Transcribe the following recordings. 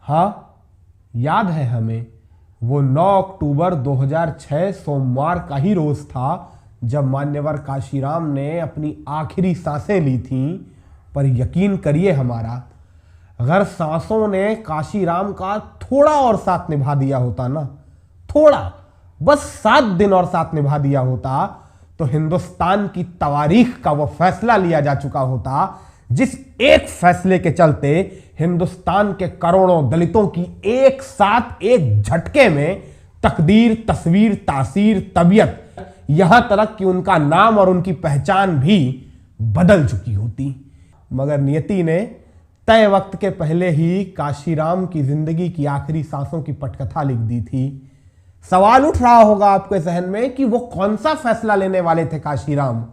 हाँ, याद है हमें, वो 9 अक्टूबर 2006 सोमवार का ही रोज था जब मान्यवर काशीराम ने अपनी आखिरी सांसें ली थीं। पर यकीन करिए हमारा, अगर सांसों ने काशीराम का थोड़ा और साथ निभा दिया होता ना, थोड़ा, बस 7 दिन और साथ निभा दिया होता, तो हिंदुस्तान की तवारीख का वो फैसला लिया जा चुका होता जिस एक फैसले के चलते हिंदुस्तान के करोड़ों दलितों की एक साथ एक झटके में तकदीर, तस्वीर, तासीर, तबीयत, यहां तक कि उनका नाम और उनकी पहचान भी बदल चुकी होती। मगर नियति ने तय वक्त के पहले ही काशीराम की जिंदगी की आखिरी सांसों की पटकथा लिख दी थी। सवाल उठ रहा होगा आपके जहन में कि वो कौन सा फैसला लेने वाले थे काशीराम।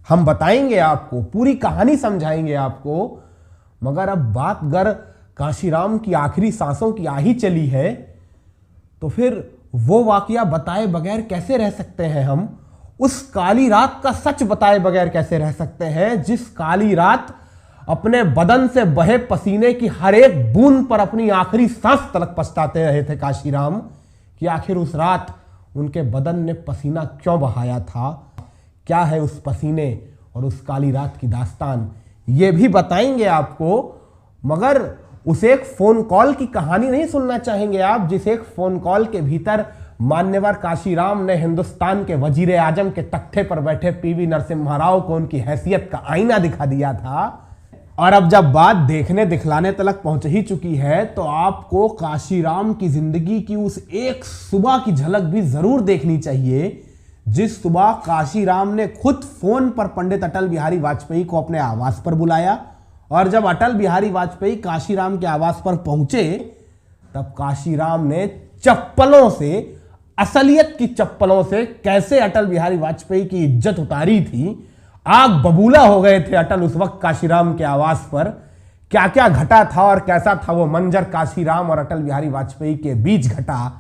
हम बताएंगे आपको, पूरी कहानी समझाएंगे आपको। मगर अब बात अगर काशीराम की आखिरी सांसों की आ ही चली है, तो फिर वो वाकया बताए बगैर कैसे रह सकते हैं हम? उस काली रात का सच बताए बगैर कैसे रह सकते हैं, जिस काली रात अपने बदन से बहे पसीने की हर एक बूंद पर अपनी आखिरी सांस तलक पछताते रहे थे काशीराम कि आखिर उस रात उनके बदन ने पसीना क्यों बहाया था, क्या है उस पसीने और उस काली रात की दास्तान, ये भी बताएंगे आपको। मगर उस एक फोन कॉल की कहानी नहीं सुनना चाहेंगे आप, जिस एक फोन कॉल के भीतर मान्यवर काशीराम ने हिंदुस्तान के वजीर आजम के तख्ते पर बैठे पीवी नरसिम्हा राव को उनकी हैसियत का आईना दिखा दिया था। और अब जब बात देखने दिखलाने तक पहुंच ही चुकी है, तो आपको काशीराम की जिंदगी की उस एक सुबह की झलक भी जरूर देखनी चाहिए, जिस सुबह काशीराम ने खुद फोन पर पंडित अटल बिहारी वाजपेयी को अपने आवास पर बुलाया। और जब अटल बिहारी वाजपेयी काशीराम के आवास पर पहुंचे, तब काशीराम ने चप्पलों से, असलियत की चप्पलों से कैसे अटल बिहारी वाजपेयी की इज्जत उतारी थी। आग बबूला हो गए थे अटल उस वक्त काशीराम के आवास पर। क्या क्या घटा था और कैसा था वो मंजर काशीराम और अटल बिहारी वाजपेयी के बीच घटा,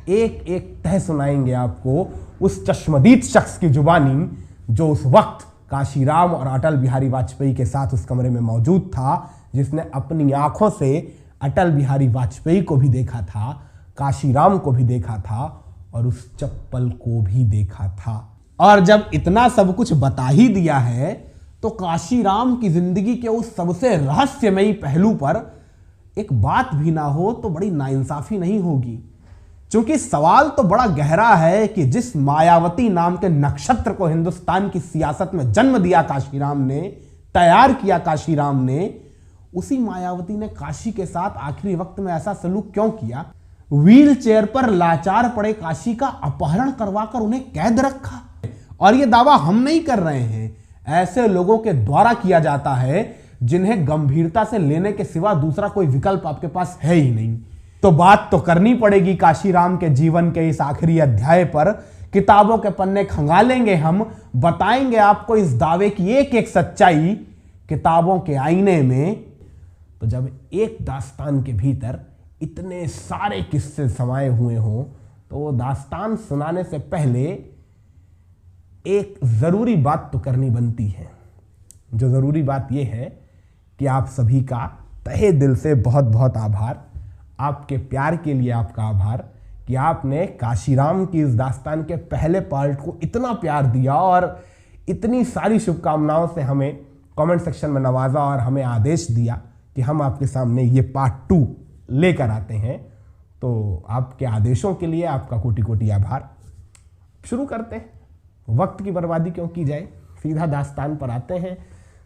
एक एक तह सुनाएंगे आपको उस चश्मदीद शख्स की जुबानी जो उस वक्त काशीराम और अटल बिहारी वाजपेयी के साथ उस कमरे में मौजूद था, जिसने अपनी आंखों से अटल बिहारी वाजपेयी को भी देखा था, काशीराम को भी देखा था और उस चप्पल को भी देखा था। और जब इतना सब कुछ बता ही दिया है, तो काशीराम की जिंदगी के उस सबसे रहस्यमयी पहलू पर एक बात भी ना हो तो बड़ी नाइंसाफी नहीं होगी। क्योंकि सवाल तो बड़ा गहरा है कि जिस मायावती नाम के नक्षत्र को हिंदुस्तान की सियासत में जन्म दिया काशीराम ने, तैयार किया काशीराम ने, उसी मायावती ने काशी के साथ आखिरी वक्त में ऐसा सलूक क्यों किया? व्हील चेयर पर लाचार पड़े काशी का अपहरण करवाकर उन्हें कैद रखा। और यह दावा हम नहीं कर रहे हैं, ऐसे लोगों के द्वारा किया जाता है जिन्हें गंभीरता से लेने के सिवा दूसरा कोई विकल्प आपके पास है ही नहीं। तो बात तो करनी पड़ेगी काशीराम के जीवन के इस आखिरी अध्याय पर। किताबों के पन्ने खंगालेंगे हम, बताएंगे आपको इस दावे की एक एक सच्चाई किताबों के आईने में। तो जब एक दास्तान के भीतर इतने सारे किस्से समाये हुए हों, तो वो दास्तान सुनाने से पहले एक जरूरी बात तो करनी बनती है। जो जरूरी बात यह है कि आप सभी का तहे दिल से बहुत बहुत आभार। आपके प्यार के लिए आपका आभार कि आपने काशीराम की इस दास्तान के पहले पार्ट को इतना प्यार दिया और इतनी सारी शुभकामनाओं से हमें कमेंट सेक्शन में नवाजा और हमें आदेश दिया कि हम आपके सामने ये पार्ट 2 लेकर आते हैं। तो आपके आदेशों के लिए आपका कोटि कोटि आभार। शुरू करते हैं, वक्त की बर्बादी क्यों की जाए, सीधा दास्तान पर आते हैं।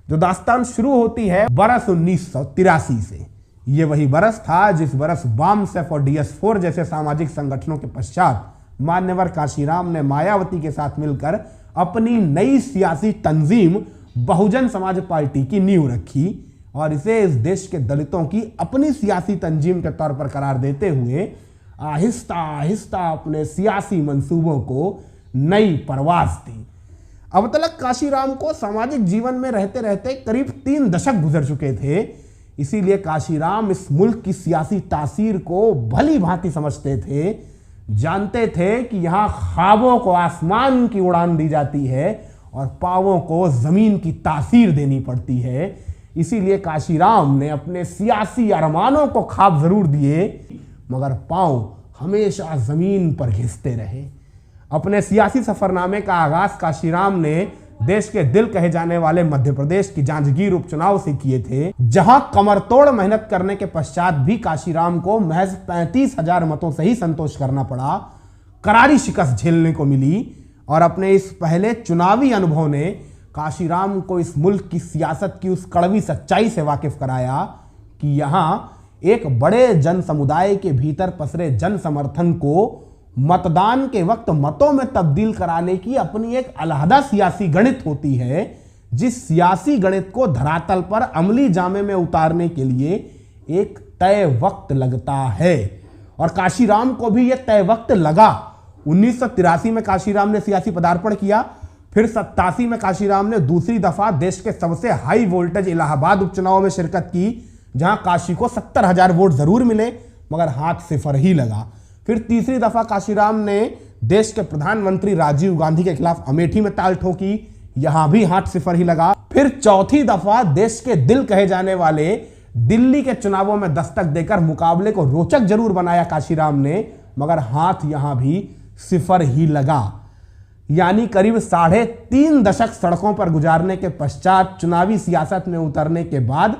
जो दास्तान शुरू होती है बरस 1983 से। ये वही बरस था जिस बरस बामसेफ और DS4 जैसे सामाजिक संगठनों के पश्चात मान्यवर काशीराम ने मायावती के साथ मिलकर अपनी नई सियासी तंजीम बहुजन समाज पार्टी की नींव रखी और इसे इस देश के दलितों की अपनी सियासी तंजीम के तौर पर करार देते हुए आहिस्ता आहिस्ता अपने सियासी मंसूबों को नई परवाज दी। अब तक काशीराम को सामाजिक जीवन में रहते रहते करीब 3 दशक गुजर चुके थे, इसीलिए काशीराम इस मुल्क की सियासी तासीर को भली भांति समझते थे, जानते थे कि यहां ख्वाबों को आसमान की उड़ान दी जाती है और पावों को जमीन की तासीर देनी पड़ती है। इसीलिए काशीराम ने अपने सियासी अरमानों को ख्वाब जरूर दिए, मगर पांव हमेशा जमीन पर घिसते रहे। अपने सियासी सफरनामे का आगाज काशीराम ने देश के दिल कहे जाने वाले मध्य प्रदेश की जांजगीर उपचुनाव से किए थे, जहां कमरतोड़ मेहनत करने के पश्चात भी काशीराम को महज 35,000 मतों से ही संतोष करना पड़ा। करारी शिकस्त झेलने को मिली और अपने इस पहले चुनावी अनुभव ने काशीराम को इस मुल्क की सियासत की उस कड़वी सच्चाई से वाकिफ कराया कि यहां एक बड़े जन समुदाय के भीतर पसरे जन समर्थन को मतदान के वक्त मतों में तब्दील कराने की अपनी एक अलहदा सियासी गणित होती है, जिस सियासी गणित को धरातल पर अमली जामे में उतारने के लिए एक तय वक्त लगता है। और काशीराम को भी यह तय वक्त लगा। 1983 में काशीराम ने सियासी पदार्पण किया, फिर 87 में काशीराम ने दूसरी दफा देश के सबसे हाई वोल्टेज इलाहाबाद उपचुनाव में शिरकत की, जहां काशी को 70,000 वोट जरूर मिले मगर हाथ सिफर ही लगा। फिर तीसरी दफा काशीराम ने देश के प्रधानमंत्री राजीव गांधी के खिलाफ अमेठी में ताल ठोकी, यहां भी हाथ सिफर ही लगा। फिर चौथी दफा देश के दिल कहे जाने वाले दिल्ली के चुनावों में दस्तक देकर मुकाबले को रोचक जरूर बनाया काशीराम ने, मगर हाथ यहां भी सिफर ही लगा। यानी करीब 3.5 दशक सड़कों पर गुजारने के पश्चात चुनावी सियासत में उतरने के बाद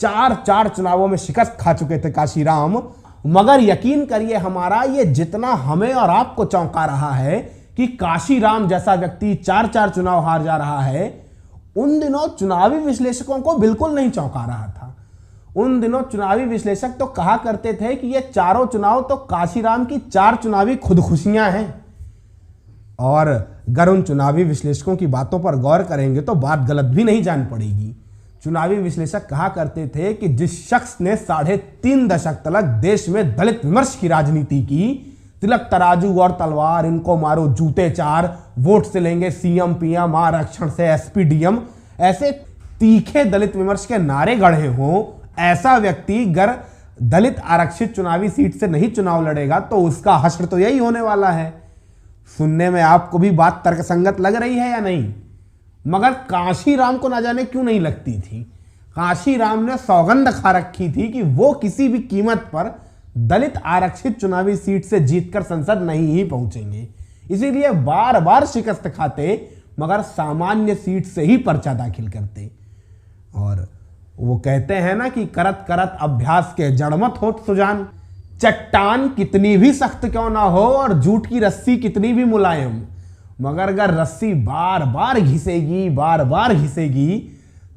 4 चुनावों में शिकस्त खा चुके थे काशीराम। मगर यकीन करिए हमारा, ये जितना हमें और आपको चौंका रहा है कि काशीराम जैसा व्यक्ति 4 चुनाव हार जा रहा है, उन दिनों चुनावी विश्लेषकों को बिल्कुल नहीं चौंका रहा था। उन दिनों चुनावी विश्लेषक तो कहा करते थे कि ये चारों चुनाव तो काशीराम की 4 चुनावी खुदकुशियां हैं। और अगर उन चुनावी विश्लेषकों की बातों पर गौर करेंगे तो बात गलत भी नहीं जान पड़ेगी। चुनावी विश्लेषक कहा करते थे कि जिस शख्स ने 3.5 दशक तक देश में दलित विमर्श की राजनीति की, तिलक तराजू और तलवार, इनको मारो जूते 4, वोट से लेंगे सीएम पीएम, आरक्षण से एसपी डीएम, ऐसे तीखे दलित विमर्श के नारे गढ़े हों, ऐसा व्यक्ति अगर दलित आरक्षित चुनावी सीट से नहीं चुनाव लड़ेगा तो उसका हश्र तो यही होने वाला है। सुनने में आपको भी बात तर्कसंगत लग रही है या नहीं? मगर काशीराम को ना जाने क्यों नहीं लगती थी। काशीराम ने सौगंध खा रखी थी कि वो किसी भी कीमत पर दलित आरक्षित चुनावी सीट से जीतकर संसद नहीं ही पहुंचेंगे। इसीलिए बार बार शिकस्त खाते मगर सामान्य सीट से ही पर्चा दाखिल करते। और वो कहते हैं ना कि करत करत अभ्यास के जड़मत होत सुजान। चट्टान कितनी भी सख्त क्यों ना हो और जूट की रस्सी कितनी भी मुलायम, मगर अगर रस्सी बार बार घिसेगी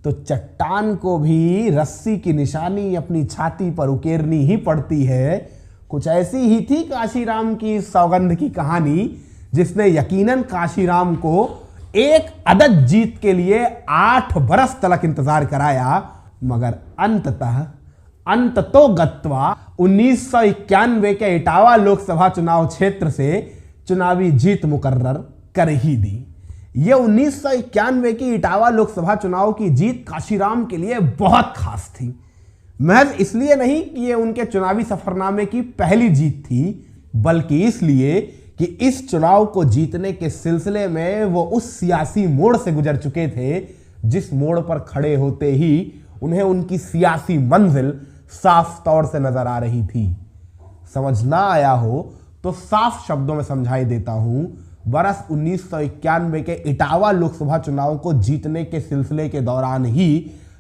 तो चट्टान को भी रस्सी की निशानी अपनी छाती पर उकेरनी ही पड़ती है। कुछ ऐसी ही थी काशीराम की सौगंध की कहानी, जिसने यकीनन काशीराम को एक अदद जीत के लिए 8 बरस तक इंतजार कराया, मगर अंततो गत्वा 1991 के इटावा लोकसभा चुनाव क्षेत्र से चुनावी जीत मुकर्रर कर ही दी। यह 1991 की इटावा लोकसभा चुनाव की जीत काशीराम के लिए बहुत खास थी। महज इसलिए नहीं कि यह उनके चुनावी सफरनामे की पहली जीत थी, बल्कि इसलिए कि इस चुनाव को जीतने के सिलसिले में वो उस सियासी मोड़ से गुजर चुके थे जिस मोड़ पर खड़े होते ही उन्हें उनकी सियासी मंजिल साफ तौर से नजर आ रही थी। समझ ना आया हो तो साफ शब्दों में समझाई देता हूं। वर्ष 1991 के इटावा लोकसभा चुनाव को जीतने के सिलसिले के दौरान ही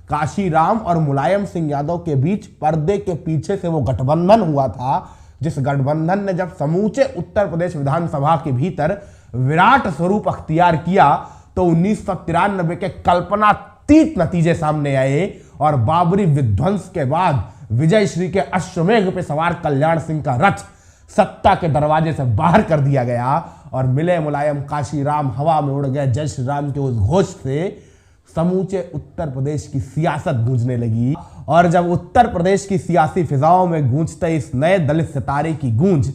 काशीराम और मुलायम सिंह यादव के बीच पर्दे के पीछे से वो गठबंधन हुआ था, जिस गठबंधन ने जब समूचे उत्तर प्रदेश विधानसभा के भीतर विराट स्वरूप अख्तियार किया तो 1993 के कल्पनातीत नतीजे सामने आए और बाबरी विध्वंस के बाद विजयश्री के अश्वमेघ पे सवार कल्याण सिंह का रथ सत्ता के दरवाजे से बाहर कर दिया गया और मिले मुलायम काशीराम हवा में उड़ गए जय श्री राम के उस घोष से समूचे उत्तर प्रदेश की सियासत गूंजने लगी। और जब उत्तर प्रदेश की सियासी फिजाओं में गूंजते इस नए दलित सितारे की गूंज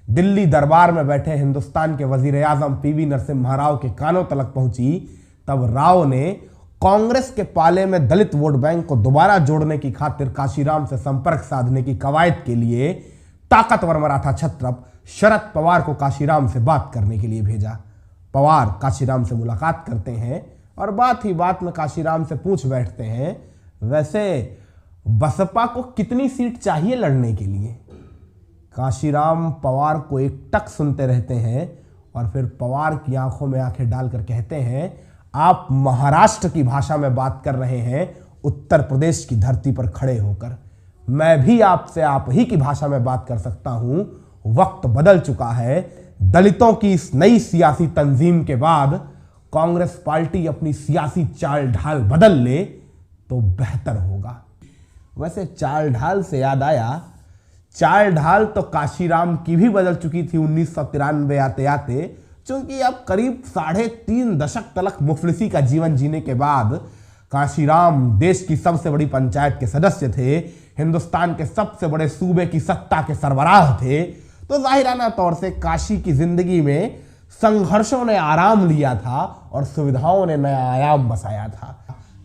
दिल्ली दरबार में बैठे हिंदुस्तान के वजीर आजम पीवी नरसिम्हा राव के कानों तक पहुंची, तब राव ने कांग्रेस के पाले में दलित वोट बैंक को दोबारा जोड़ने की खातिर काशीराम से संपर्क साधने की कवायद के लिए ताकतवर मराठा छत्रप शरद पवार को काशीराम से बात करने के लिए भेजा। पवार काशीराम से मुलाकात करते हैं और बात ही बात में काशीराम से पूछ बैठते हैं, वैसे बसपा को कितनी सीट चाहिए लड़ने के लिए? काशीराम पवार को एकटक सुनते रहते हैं और फिर पवार की आंखों में आंखें डालकर कहते हैं, आप महाराष्ट्र की भाषा में बात कर रहे हैं उत्तर प्रदेश की धरती पर खड़े होकर। मैं भी आपसे आप ही की भाषा में बात कर सकता हूं। वक्त बदल चुका है। दलितों की इस नई सियासी तंजीम के बाद कांग्रेस पार्टी अपनी सियासी चाल ढाल बदल ले तो बेहतर होगा। वैसे चाल ढाल से याद आया, चाल ढाल तो काशीराम की भी बदल चुकी थी 1993 आते आते, क्योंकि अब करीब 3.5 दशक तक मुफलिसी का जीवन जीने के बाद काशीराम देश की सबसे बड़ी पंचायत के सदस्य थे, हिंदुस्तान के सबसे बड़े सूबे की सत्ता के सरबराह थे। तो जाहिराना तौर से काशी की जिंदगी में संघर्षों ने आराम लिया था और सुविधाओं ने नया आयाम बसाया था।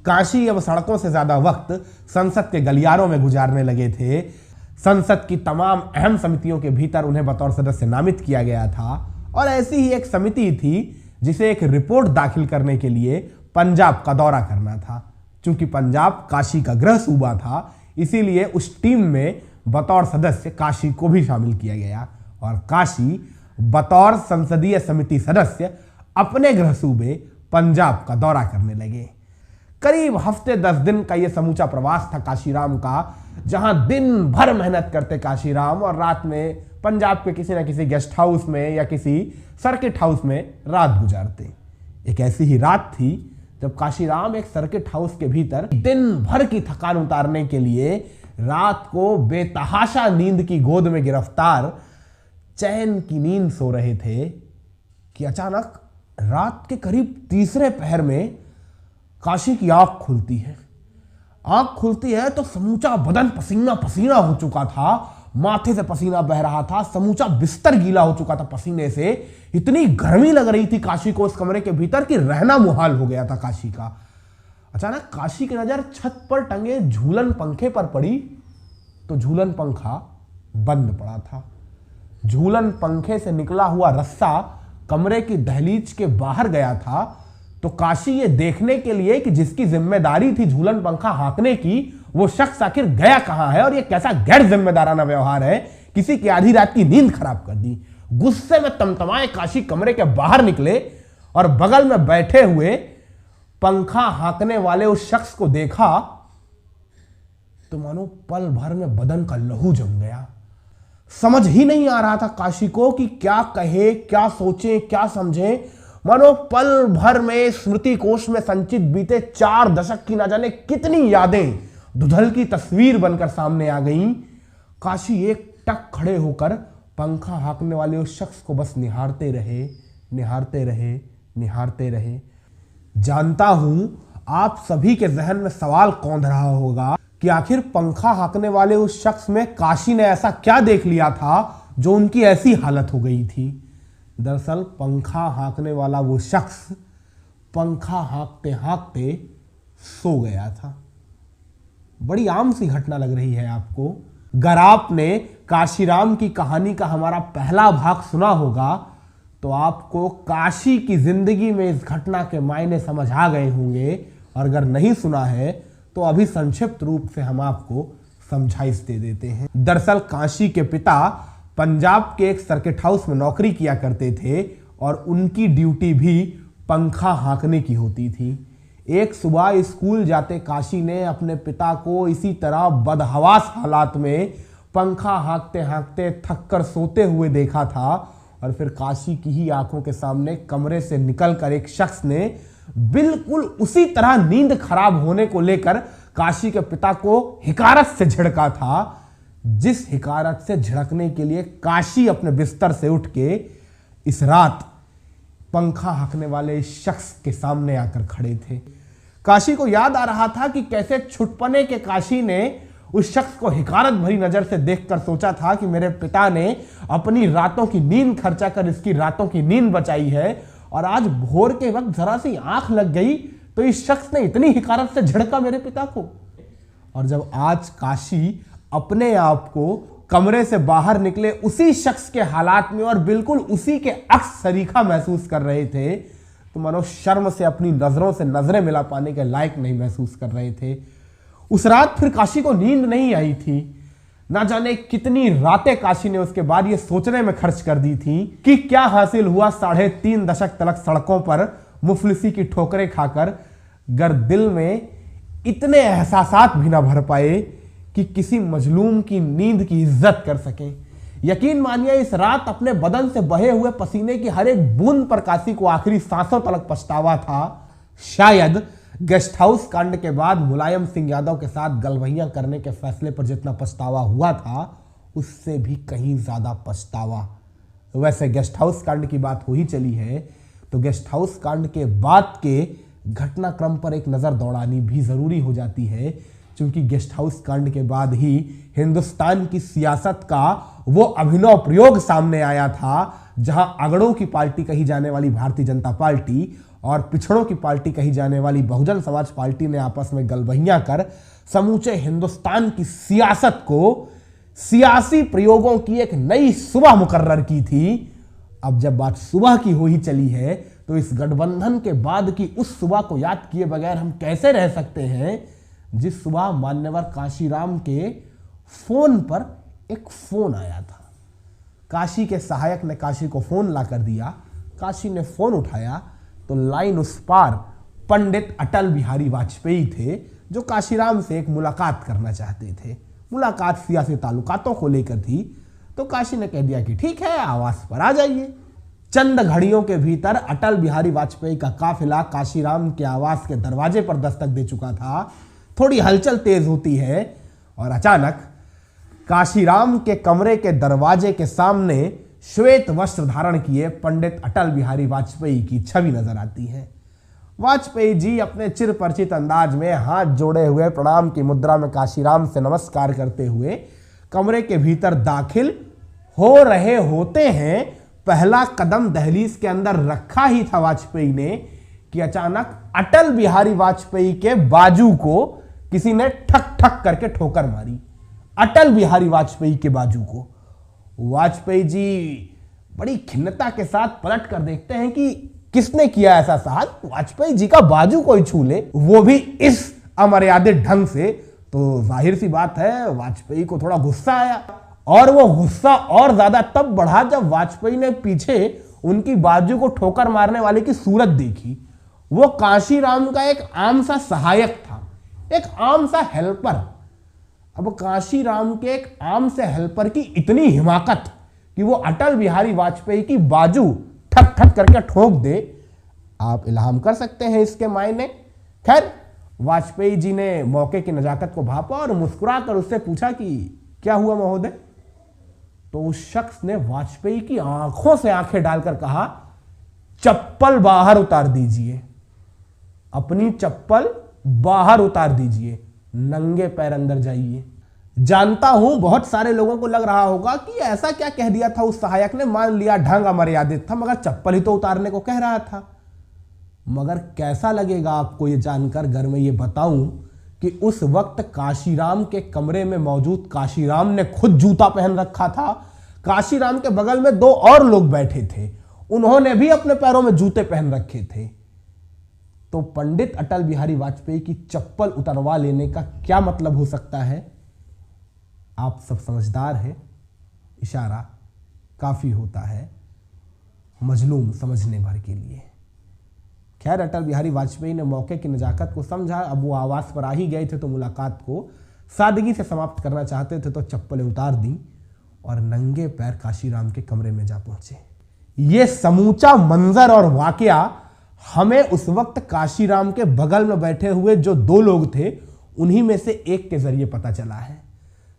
काशी अब सड़कों से ज्यादा वक्त संसद के गलियारों में गुजारने लगे थे। संसद की तमाम अहम समितियों के भीतर उन्हें बतौर सदस्य नामित किया गया था और ऐसी ही एक समिति थी जिसे एक रिपोर्ट दाखिल करने के लिए पंजाब का दौरा करना था। चूंकि पंजाब काशी का गृह सूबा था, इसीलिए उस टीम में बतौर सदस्य काशी को भी शामिल किया गया और काशी बतौर संसदीय समिति सदस्य अपने गृह सूबे पंजाब का दौरा करने लगे। करीब हफ्ते 10 दिन का यह समूचा प्रवास था काशीराम का, जहां दिन भर मेहनत करते काशीराम और रात में पंजाब के किसी न किसी गेस्ट हाउस में या किसी सर्किट हाउस में रात गुजारते। एक ऐसी ही रात थी जब काशीराम एक सर्किट हाउस के भीतर दिन भर की थकान उतारने के लिए रात को बेतहाशा नींद की गोद में गिरफ्तार चैन की नींद सो रहे थे कि अचानक रात के करीब तीसरे पहर में काशी की आंख खुलती है। आंख खुलती है तो समूचा बदन पसीना पसीना हो चुका था, माथे से पसीना बह रहा था, समूचा बिस्तर गीला हो चुका था पसीने से। इतनी गर्मी लग रही थी काशी को उस कमरे के भीतर कि रहना मुहाल हो गया था काशी का। अचानक काशी की नजर छत पर टंगे झूलन पंखे पर पड़ी तो झूलन पंखा बंद पड़ा था। झूलन पंखे से निकला हुआ रस्सा कमरे की दहलीज के बाहर गया था तो काशी ये देखने के लिए कि जिसकी जिम्मेदारी थी झूलन पंखा हाँकने की, वो शख्स आखिर गया कहां है और ये कैसा गैर जिम्मेदाराना व्यवहार है, किसी की आधी रात की नींद खराब कर दी। गुस्से में तमतमाए काशी कमरे के बाहर निकले और बगल में बैठे हुए पंखा हाँकने वाले उस शख्स को देखा तो मानो पल भर में बदन का लहू जम गया। समझ ही नहीं आ रहा था काशी को कि क्या कहे, क्या सोचे, क्या समझे। मानो पल भर में स्मृति कोश में संचित बीते 4 दशक की न जाने कितनी यादें धुंधल की तस्वीर बनकर सामने आ गईं। काशी एक टक खड़े होकर पंखा हाँकने वाले उस शख्स को बस निहारते रहे, निहारते रहे, निहारते रहे। जानता हूं आप सभी के जहन में सवाल कौंध रहा होगा कि आखिर पंखा हाँकने वाले उस शख्स में काशी ने ऐसा क्या देख लिया था जो उनकी ऐसी हालत हो गई थी। दरअसल पंखा हाँकने वाला वो शख्स पंखा हाँकते हाँकते सो गया था। बड़ी आम सी घटना लग रही है आपको। अगर आपने काशीराम की कहानी का हमारा पहला भाग सुना होगा तो आपको काशी की जिंदगी में इस घटना के मायने समझ आ गए होंगे, और अगर नहीं सुना है तो अभी संक्षिप्त रूप से हम आपको समझाइश दे देते हैं। दरअसल काशी के पिता पंजाब के एक सर्किट हाउस में नौकरी किया करते थे और उनकी ड्यूटी भी पंखा हाँकने की होती थी। एक सुबह स्कूल जाते काशी ने अपने पिता को इसी तरह बदहवास हालात में पंखा हाँकते हाँकते थक कर सोते हुए देखा था और फिर काशी की ही आंखों के सामने कमरे से निकलकर एक शख्स ने बिल्कुल उसी तरह नींद खराब होने को लेकर काशी के पिता को हिकारत से झिड़का था, जिस हिकारत से झिड़कने के लिए काशी अपने बिस्तर से उठ के इस रात पंखा हाँकने वाले इस शख्स के सामने आकर खड़े थे। काशी को याद आ रहा था कि कैसे छुटपने के काशी ने उस शख्स को हिकारत भरी नजर से देखकर सोचा था कि मेरे पिता ने अपनी रातों की नींद खर्चा कर इसकी रातों की नींद बचाई है, और आज भोर के वक्त जरा सी आंख लग गई तो इस शख्स ने इतनी हिकारत से झड़का मेरे पिता को। और जब आज काशी अपने आप को कमरे से बाहर निकले उसी शख्स के हालात में और बिल्कुल उसी के अक्स सरीखा महसूस कर रहे थे तो मानो शर्म से अपनी नजरों से नजरें मिला पाने के लायक नहीं महसूस कर रहे थे। उस रात फिर काशी को नींद नहीं आई थी। ना जाने कितनी रातें काशी ने उसके बाद ये सोचने में खर्च कर दी थी कि क्या हासिल हुआ 3.5 दशक तक सड़कों पर मुफलिसी की ठोकरें खाकर, गर दिल में इतने एहसासात भी ना भर पाए कि किसी मजलूम की नींद की इज्जत कर सकें। यकीन मानिए इस रात अपने बदन से बहे हुए पसीने की हर एक बूंद पर काशी को आखिरी सांसों तक पछतावा था। शायद गेस्ट हाउस कांड के बाद मुलायम सिंह यादव के साथ गलवहियां करने के फैसले पर जितना पछतावा हुआ था उससे भी कहीं ज्यादा पछतावा। वैसे गेस्ट हाउस कांड की बात हो ही चली है तो गेस्ट हाउस कांड के बाद के घटनाक्रम पर एक नजर दौड़ानी भी जरूरी हो जाती है, क्योंकि गेस्ट हाउस कांड के बाद ही हिंदुस्तान की सियासत का वो अभिनव प्रयोग सामने आया था जहां अगड़ों की पार्टी कही जाने वाली भारतीय जनता पार्टी और पिछड़ों की पार्टी कही जाने वाली बहुजन समाज पार्टी ने आपस में गलबहियां कर समूचे हिंदुस्तान की सियासत को सियासी प्रयोगों की एक नई सुबह मुकर्रर की थी। अब जब बात सुबह की हो ही चली है तो इस गठबंधन के बाद की उस सुबह को याद किए बगैर हम कैसे रह सकते हैं जिस सुबह मान्यवर काशीराम के फोन पर एक फोन आया था। काशी के सहायक ने काशी को फोन ला कर दिया। काशी ने फोन उठाया तो लाइन उस पार पंडित अटल बिहारी वाजपेयी थे जो काशीराम से एक मुलाकात करना चाहते थे। मुलाकात सियासी ताल्लुकातों को लेकर थी तो काशी ने कह दिया कि ठीक है, आवास पर आ जाइए। चंद घड़ियों के भीतर अटल बिहारी वाजपेयी का काफिला काशीराम के आवास के दरवाजे पर दस्तक दे चुका था। थोड़ी हलचल तेज होती है और अचानक काशीराम के कमरे के दरवाजे के सामने श्वेत वस्त्र धारण किए पंडित अटल बिहारी वाजपेयी की छवि नजर आती है। वाजपेयी जी अपने चिर परिचित अंदाज में हाथ जोड़े हुए प्रणाम की मुद्रा में काशीराम से नमस्कार करते हुए कमरे के भीतर दाखिल हो रहे होते हैं। पहला कदम दहलीज के अंदर रखा ही था वाजपेयी ने कि अचानक अटल बिहारी वाजपेयी के बाजू को किसी ने ठक ठक करके ठोकर मारी। अटल बिहारी वाजपेयी के बाजू को। वाजपेयी जी बड़ी खिन्नता के साथ पलट कर देखते हैं कि किसने किया ऐसा साहब। वाजपेयी जी का बाजू कोई छू ले, वो भी इस अमर्यादित ढंग से, तो जाहिर सी बात है वाजपेयी को थोड़ा गुस्सा आया। और वो गुस्सा और ज्यादा तब बढ़ा जब वाजपेयी ने पीछे उनकी बाजू को ठोकर मारने वाले की सूरत देखी। वो काशीराम का एक आम सा सहायक था, एक आम सा हेल्पर। अब काशीराम के एक आम से हेल्पर की इतनी हिमाकत कि वो अटल बिहारी वाजपेयी की बाजू ठक ठक करके ठोक दे, आप इल्हाम कर सकते हैं इसके मायने। खैर, वाजपेयी जी ने मौके की नजाकत को भापा और मुस्कुराकर उससे पूछा कि क्या हुआ महोदय। तो उस शख्स ने वाजपेयी की आंखों से आंखें डालकर कहा, चप्पल बाहर उतार दीजिए, अपनी चप्पल बाहर उतार दीजिए, नंगे पैर अंदर जाइए। जानता हूं बहुत सारे लोगों को लग रहा होगा कि ऐसा क्या कह दिया था उस सहायक ने, मान लिया ढंग अमर्यादित था, मगर चप्पल ही तो उतारने को कह रहा था। मगर कैसा लगेगा आपको ये जानकर घर में ये बताऊं कि उस वक्त काशीराम के कमरे में मौजूद काशीराम ने खुद जूता पहन रखा था। काशीराम के बगल में 2 और लोग बैठे थे, उन्होंने भी अपने पैरों में जूते पहन रखे थे। तो पंडित अटल बिहारी वाजपेयी की चप्पल उतरवा लेने का क्या मतलब हो सकता है? आप सब समझदार हैं, इशारा काफी होता है मजलूम समझने भर के लिए। खैर, अटल बिहारी वाजपेयी ने मौके की नजाकत को समझा। अब वो आवास पर आ ही गए थे तो मुलाकात को सादगी से समाप्त करना चाहते थे, तो चप्पलें उतार दी और नंगे पैर काशीराम के कमरे में जा पहुंचे। ये समूचा मंजर और वाकया हमें उस वक्त काशीराम के बगल में बैठे हुए जो 2 लोग थे उन्हीं में से एक के जरिए पता चला है,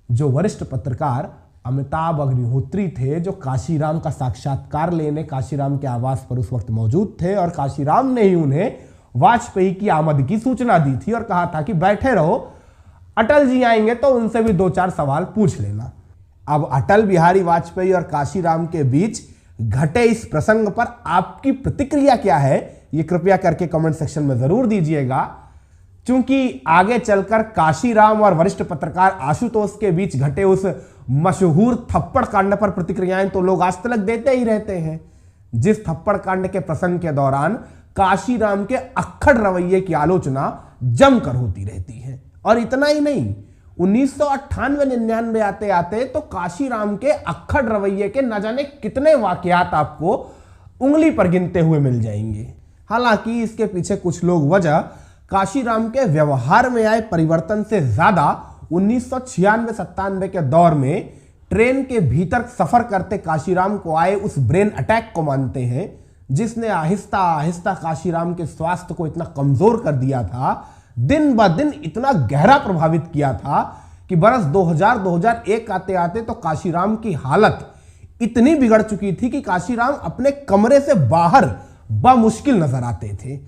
जो वरिष्ठ पत्रकार अमिताभ अग्निहोत्री थे, जो काशीराम का साक्षात्कार लेने काशीराम के आवास पर उस वक्त मौजूद थे। और काशीराम ने ही उन्हें वाजपेयी की आमद की सूचना दी थी और कहा था कि बैठे रहो, अटल जी आएंगे तो उनसे भी 2-4 सवाल पूछ लेना। अब अटल बिहारी वाजपेयी और काशीराम के बीच घटे इस प्रसंग पर आपकी प्रतिक्रिया क्या है, ये कृपया करके कमेंट सेक्शन में जरूर दीजिएगा, क्योंकि आगे चलकर काशीराम और वरिष्ठ पत्रकार आशुतोष के बीच घटे उस मशहूर थप्पड़ कांड पर प्रतिक्रियाएं तो लोग आज तक देते ही रहते हैं, जिस थप्पड़ कांड के प्रसंग के दौरान काशीराम के अक्खड़ रवैये की आलोचना जमकर होती रहती है। और इतना ही नहीं, 1998-99 आते आते तो काशीराम के अक्खड़ रवैये के न जाने कितने वाकयात आपको उंगली पर गिनते हुए मिल जाएंगे। हालांकि इसके पीछे कुछ लोग वजह काशीराम के व्यवहार में आए परिवर्तन से ज्यादा 1996-97 के दौर में ट्रेन के भीतर सफर करते काशीराम को आए उस ब्रेन अटैक को मानते हैं, जिसने आहिस्ता आहिस्ता काशीराम के स्वास्थ्य को इतना कमजोर कर दिया था, दिन ब दिन इतना गहरा प्रभावित किया था कि बरस 2000-2001 आते आते तो काशीराम की हालत इतनी बिगड़ चुकी थी कि काशीराम अपने कमरे से बाहर बामुश्किल नजर आते थे।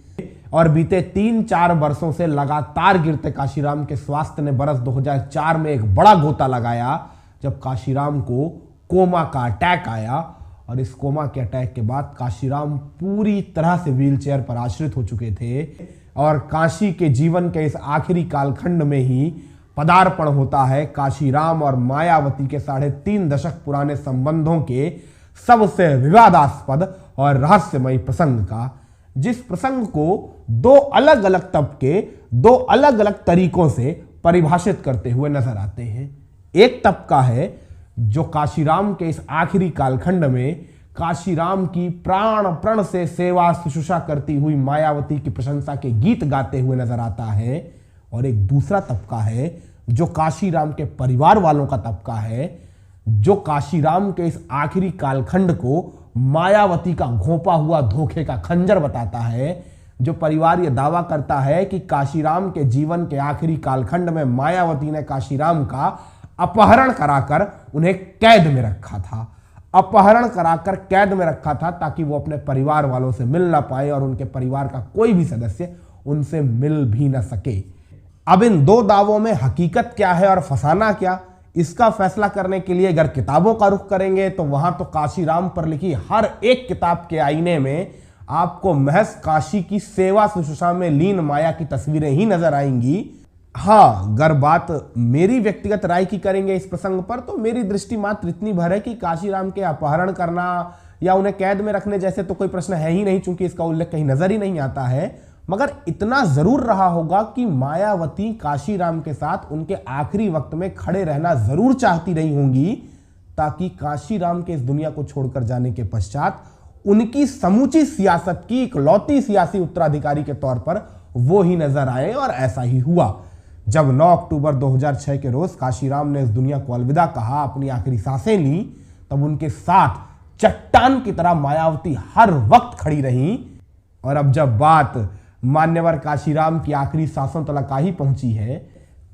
और बीते 3-4 वर्षों से लगातार गिरते काशीराम के स्वास्थ्य ने बरस 2004 में एक बड़ा गोता लगाया, जब काशीराम को कोमा का अटैक आया। और इस कोमा के अटैक के बाद काशीराम पूरी तरह से व्हीलचेयर पर आश्रित हो चुके थे और काशी के जीवन के इस आखिरी कालखंड में ही पदार्पण होता है काशीराम और मायावती के 3.5 दशक पुराने संबंधों के सबसे विवादास्पद और रहस्यमयी प्रसंग का, जिस प्रसंग को दो अलग अलग तबके दो अलग अलग तरीकों से परिभाषित करते हुए नजर आते हैं। एक तबका है जो काशीराम के इस आखिरी कालखंड में काशीराम की प्राण प्रण से सेवा शुश्रूषा करती हुई मायावती की प्रशंसा के गीत गाते हुए नजर आता है, और एक दूसरा तबका है जो काशीराम के परिवार वालों का तबका है, जो काशीराम के इस आखिरी कालखंड को मायावती का घोंपा हुआ धोखे का खंजर बताता है। जो परिवार यह दावा करता है कि काशीराम के जीवन के आखिरी कालखंड में मायावती ने काशीराम का अपहरण कराकर उन्हें कैद में रखा था, अपहरण कराकर कैद में रखा था ताकि वो अपने परिवार वालों से मिल ना पाए और उनके परिवार का कोई भी सदस्य उनसे मिल भी ना सके। अब इन दो दावों में हकीकत क्या है और फसाना क्या, इसका फैसला करने के लिए अगर किताबों का रुख करेंगे तो वहां तो काशीराम पर लिखी हर एक किताब के आईने में आपको महज काशी की सेवा शुश्रूषा में लीन माया की तस्वीरें ही नजर आएंगी। हाँ, अगर बात मेरी व्यक्तिगत राय की करेंगे इस प्रसंग पर, तो मेरी दृष्टि मात्र इतनी भर है कि काशीराम के अपहरण करना या उन्हें कैद में रखने जैसे तो कोई प्रश्न है ही नहीं, चूंकि इसका उल्लेख कहीं नजर ही नहीं आता है। मगर इतना जरूर रहा होगा कि मायावती काशीराम के साथ उनके आखिरी वक्त में खड़े रहना जरूर चाहती रही होंगी, ताकि काशीराम के इस दुनिया को छोड़कर जाने के पश्चात उनकी समूची सियासत की इकलौती सियासी उत्तराधिकारी के तौर पर वो ही नजर आए। और ऐसा ही हुआ। जब 9 अक्टूबर 2006 के रोज काशीराम ने इस दुनिया को अलविदा कहा, अपनी आखिरी सांसें ली, तब उनके साथ चट्टान की तरह मायावती हर वक्त खड़ी रही। और अब जब बात मान्यवर काशीराम की आखिरी सांसों तक आ ही पहुंची है,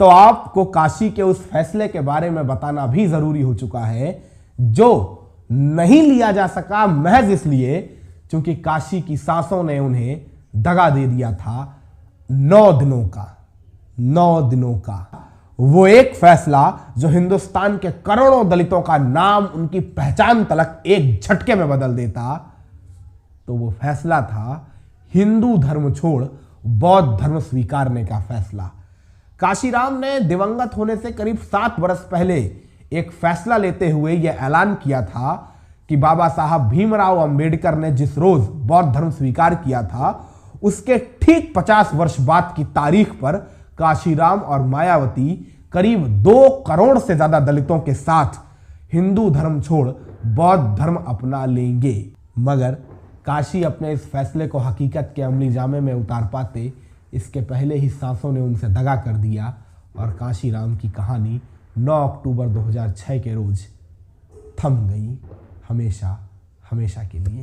तो आपको काशी के उस फैसले के बारे में बताना भी जरूरी हो चुका है, जो नहीं लिया जा सका महज इसलिए क्योंकि काशी की सांसों ने उन्हें दगा दे दिया था 9 दिनों का वो एक फैसला जो हिंदुस्तान के करोड़ों दलितों का नाम, उनकी पहचान तलक एक झटके में बदल देता। तो वो फैसला था हिंदू धर्म छोड़ बौद्ध धर्म स्वीकारने का फैसला। काशीराम ने दिवंगत होने से करीब 7 वर्ष पहले एक फैसला लेते हुए यह ऐलान किया था कि बाबा साहब भीमराव अंबेडकर ने जिस रोज बौद्ध धर्म स्वीकार किया था, उसके ठीक 50 वर्ष बाद की तारीख पर काशीराम और मायावती करीब 2 करोड़ से ज्यादा दलितों के साथ हिंदू धर्म छोड़ बौद्ध धर्म अपना लेंगे। मगर काशी अपने इस फैसले को हकीकत के अमली जामे में उतार पाते, इसके पहले ही सांसों ने उनसे दगा कर दिया और काशीराम की कहानी 9 अक्टूबर 2006 के रोज थम गई, हमेशा के लिए।